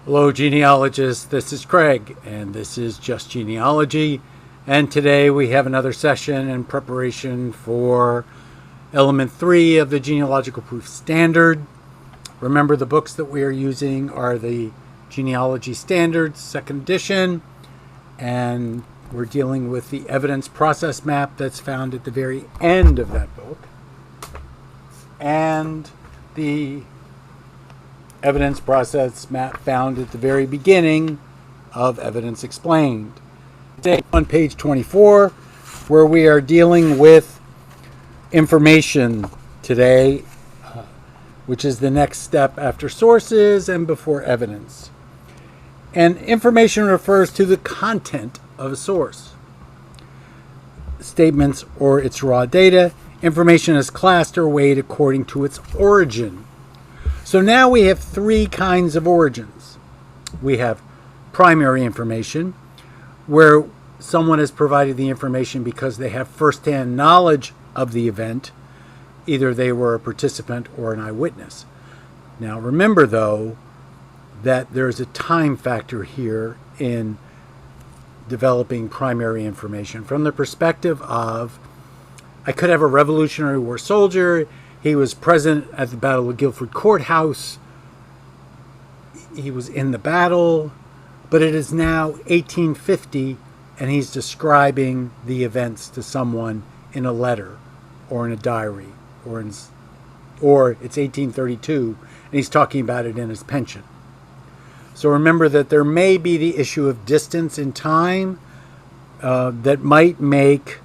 Hello genealogists, this is Craig and this is Just Genealogy, and today we have another session in preparation for element 3 of the genealogical proof standard. Remember, the books that we are using are the Genealogy Standards 2nd edition, and we're dealing with the evidence process map that's found at the very end of that book and the evidence process map found at the very beginning of Evidence Explained. Today on page 24, where we are dealing with information today, which is the next step after sources and before evidence. And information refers to the content of a source, statements or its raw data. Information is classed or weighed according to its origin. So now we have 3 kinds of origins. We have primary information, where someone has provided the information because they have firsthand knowledge of the event. Either they were a participant or an eyewitness. Now remember, though, that there's a time factor here in developing primary information. From the perspective of, I could have a Revolutionary War soldier. He was present at the Battle of Guilford Courthouse. He was in the battle, but it is now 1850, and he's describing the events to someone in a letter or in a diary, or it's 1832, and he's talking about it in his pension. So remember that there may be the issue of distance in time that might make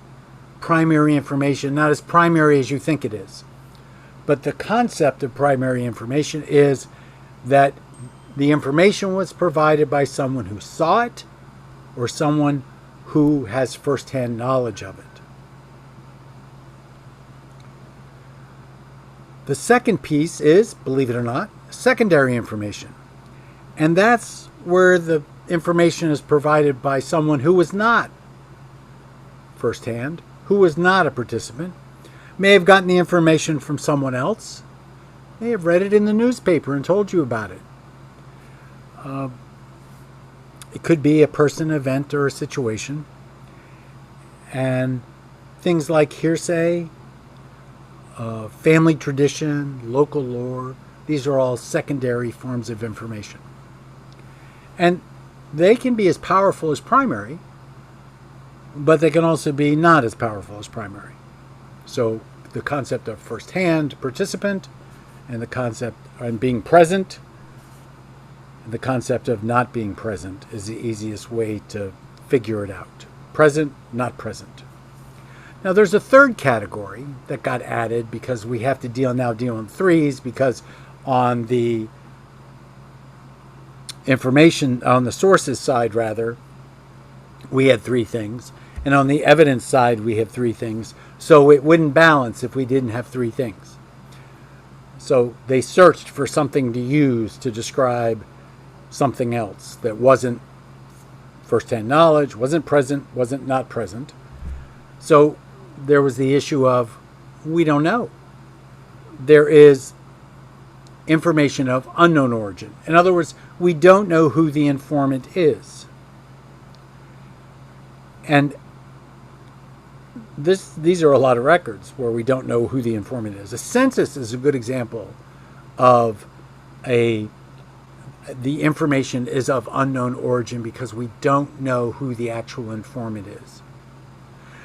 primary information not as primary as you think it is. But the concept of primary information is that the information was provided by someone who saw it or someone who has firsthand knowledge of it. The second piece is, believe it or not, secondary information. And that's where the information is provided by someone who was not firsthand, who was not a participant, may have gotten the information from someone else, may have read it in the newspaper and told you about it. It could be a person, event, or a situation. And things like hearsay, family tradition, local lore, these are all secondary forms of information. And they can be as powerful as primary, but they can also be not as powerful as primary. So the concept of first-hand participant and the concept of being present and the concept of not being present is the easiest way to figure it out. Present, not present. Now there's a third category that got added because we have to deal in 3s, because on the information, on the sources side rather, we had 3 things. And on the evidence side, we have 3 things. So it wouldn't balance if we didn't have 3 things. So they searched for something to use to describe something else that wasn't first-hand knowledge, wasn't present, wasn't not present. So there was the issue of, we don't know. There is information of unknown origin. In other words, we don't know who the informant is. And these are a lot of records where we don't know who the informant is. A census is a good example of the information is of unknown origin because we don't know who the actual informant is.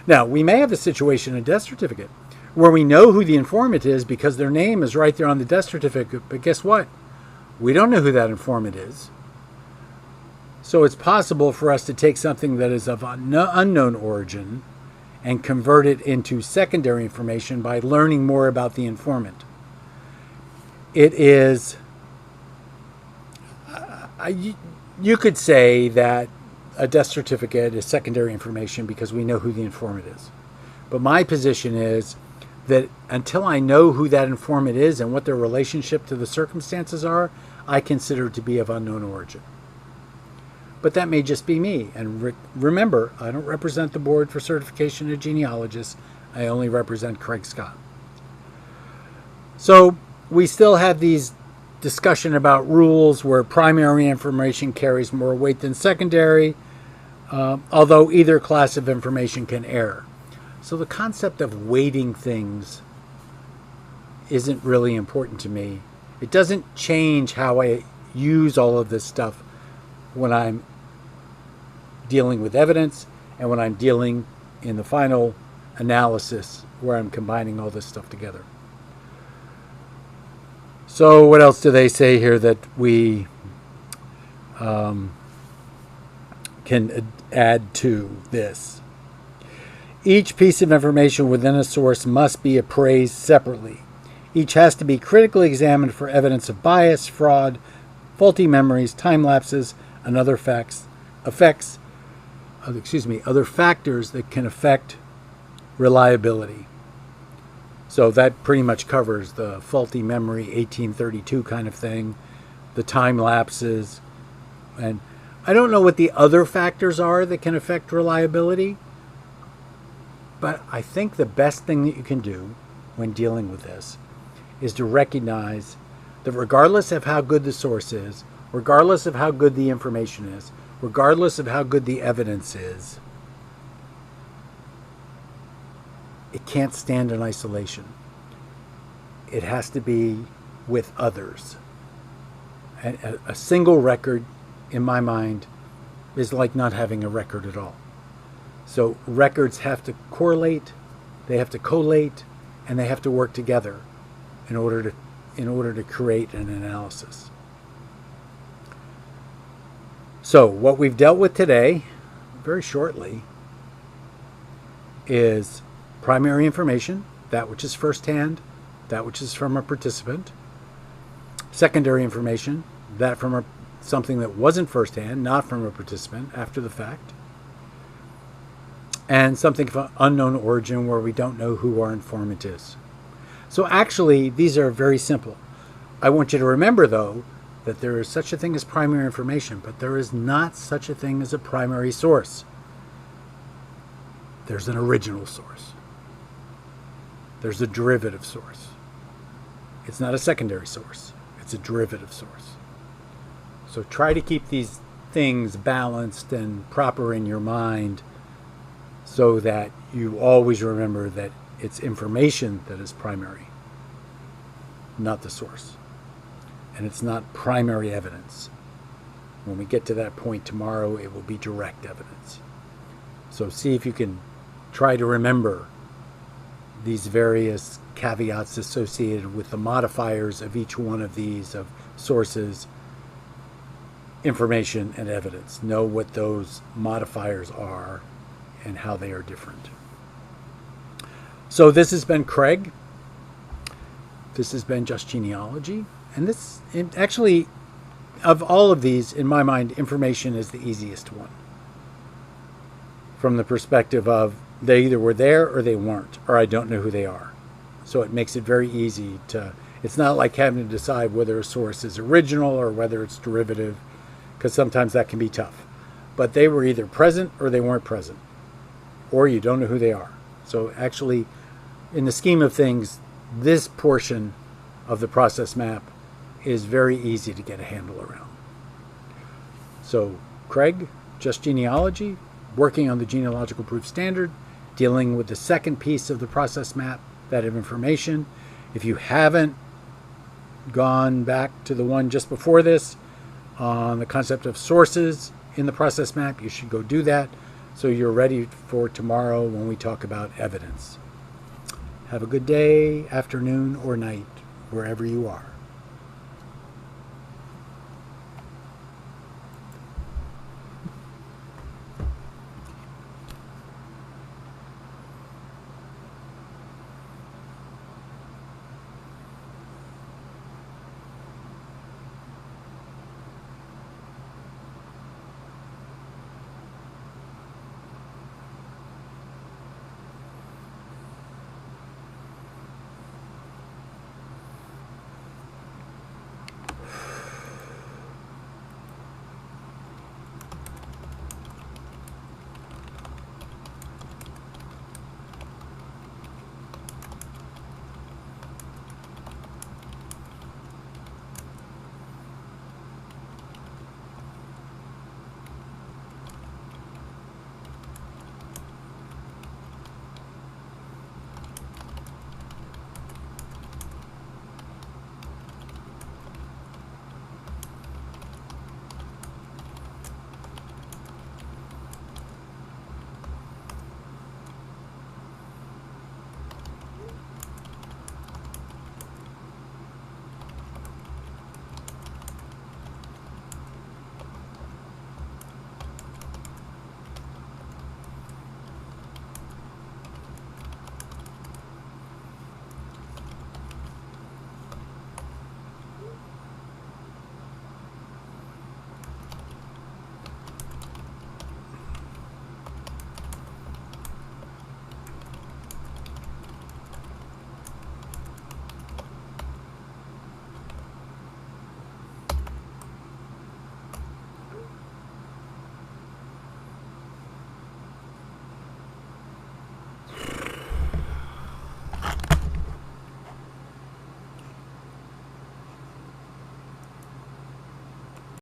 Now, we may have a situation in a death certificate where we know who the informant is because their name is right there on the death certificate, but guess what? We don't know who that informant is. So it's possible for us to take something that is of unknown origin and convert it into secondary information by learning more about the informant. It is, you could say that a death certificate is secondary information because we know who the informant is. But my position is that until I know who that informant is and what their relationship to the circumstances are, I consider it to be of unknown origin. But that may just be me. And remember, I don't represent the Board for Certification of Genealogists. I only represent Craig Scott. So we still have these discussion about rules where primary information carries more weight than secondary, although either class of information can err. So the concept of weighting things isn't really important to me. It doesn't change how I use all of this stuff when I'm dealing with evidence and when I'm dealing in the final analysis where I'm combining all this stuff together. So what else do they say here that we can add to this? Each piece of information within a source must be appraised separately. Each has to be critically examined for evidence of bias, fraud, faulty memories, time lapses, and other other factors that can affect reliability. So that pretty much covers the faulty memory 1832 kind of thing, the time lapses, and I don't know what the other factors are that can affect reliability, but I think the best thing that you can do when dealing with this is to recognize that regardless of how good the source is, regardless of how good the information is, regardless of how good the evidence is, it can't stand in isolation. It has to be with others. A single record, in my mind, is like not having a record at all. So records have to correlate, they have to collate, and they have to work together in order to create an analysis. So what we've dealt with today, very shortly, is primary information, that which is firsthand, that which is from a participant. Secondary information, that from something that wasn't firsthand, not from a participant, after the fact. And something of unknown origin where we don't know who our informant is. So actually, these are very simple. I want you to remember, though, that there is such a thing as primary information, but there is not such a thing as a primary source. There's an original source. There's a derivative source. It's not a secondary source. It's a derivative source. So try to keep these things balanced and proper in your mind so that you always remember that it's information that is primary, not the source. And it's not primary evidence. When we get to that point tomorrow, it will be direct evidence. So see if you can try to remember these various caveats associated with the modifiers of each one of these, of sources, information, and evidence. Know what those modifiers are and how they are different. So this has been Craig. This has been Just Genealogy. And this, actually, of all of these, in my mind, information is the easiest one. From the perspective of they either were there or they weren't, or I don't know who they are. So it makes it very easy to, it's not like having to decide whether a source is original or whether it's derivative, because sometimes that can be tough. But they were either present or they weren't present, or you don't know who they are. So actually, in the scheme of things, this portion of the process map is very easy to get a handle around. So Craig, Just Genealogy, working on the genealogical proof standard, dealing with the second piece of the process map, that of information. If you haven't gone back to the one just before this on the concept of sources in the process map, you should go do that so you're ready for tomorrow when we talk about evidence. Have a good day, afternoon, or night, wherever you are.